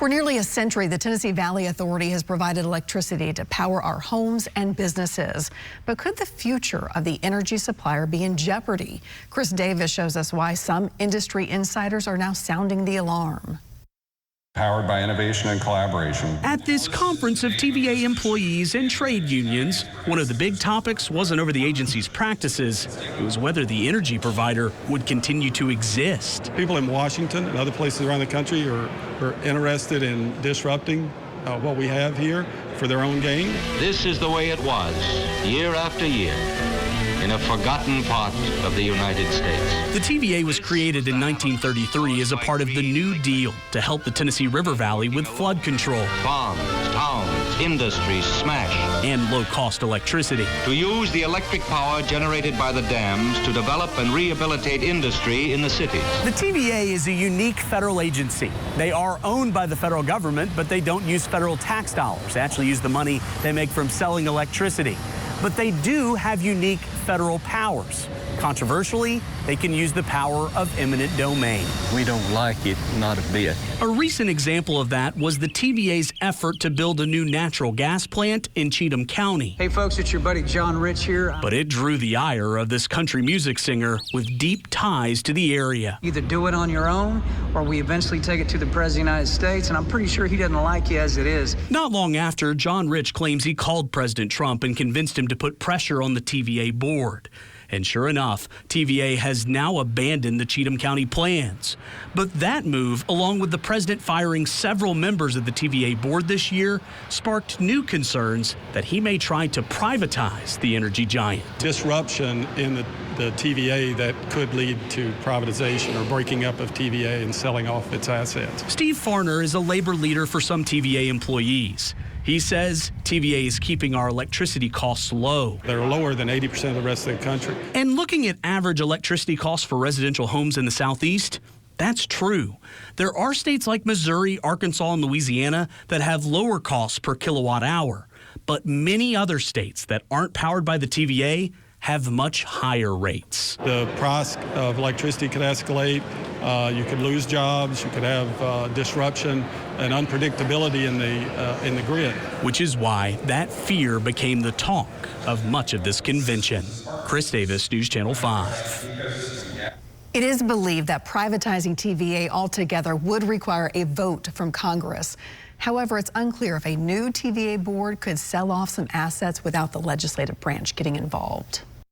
For nearly a century, the Tennessee Valley Authority has provided electricity to power our homes and businesses. But could the future of the energy supplier be in jeopardy? Chris Davis shows us why some industry insiders are now sounding the alarm. Powered by innovation and collaboration. At this conference of TVA employees and trade unions, one of the big topics wasn't over the agency's practices. It was whether the energy provider would continue to exist. People in Washington and other places around the country are interested in disrupting what we have here for their own gain. This is the way it was, year after year, in a forgotten part of the United States. The TVA was created in 1933 as a part of the New Deal to help the Tennessee River Valley with flood control. Farms, towns, industries smashed. And low-cost electricity. To use the electric power generated by the dams to develop and rehabilitate industry in the cities. The TVA is a unique federal agency. They are owned by the federal government, but they don't use federal tax dollars. They actually use the money they make from selling electricity. But they do have unique federal powers. Controversially, they can use the power of eminent domain. We don't like it, not a bit. A recent example of that was the TVA's effort to build a new natural gas plant in Cheatham County. Hey folks, it's your buddy John Rich here. But it drew the ire of this country music singer with deep ties to the area. Either do it on your own, or we eventually take it to the President of the United States, and I'm pretty sure he doesn't like you as it is. Not long after, John Rich claims he called President Trump and convinced him to put pressure on the TVA board. And sure enough, TVA has now abandoned the Cheatham County plans. But that move, along with the president firing several members of the TVA board this year, sparked new concerns that he may try to privatize the energy giant. Disruption in the TVA that could lead to privatization or breaking up of TVA and selling off its assets. Steve Farner is a labor leader for some TVA employees. He says TVA is keeping our electricity costs low. They're lower than 80% of the rest of the country. And looking at average electricity costs for residential homes in the Southeast, that's true. There are states like Missouri, Arkansas, and Louisiana that have lower costs per kilowatt hour. But many other states that aren't powered by the TVA have much higher rates. The price of electricity could escalate. You could lose jobs. You could have disruption and unpredictability in the grid. Which is why that fear became the talk of much of this convention. Chris Davis, News Channel 5. It is believed that privatizing TVA altogether would require a vote from Congress. However, it's unclear if a new TVA board could sell off some assets without the legislative branch getting involved.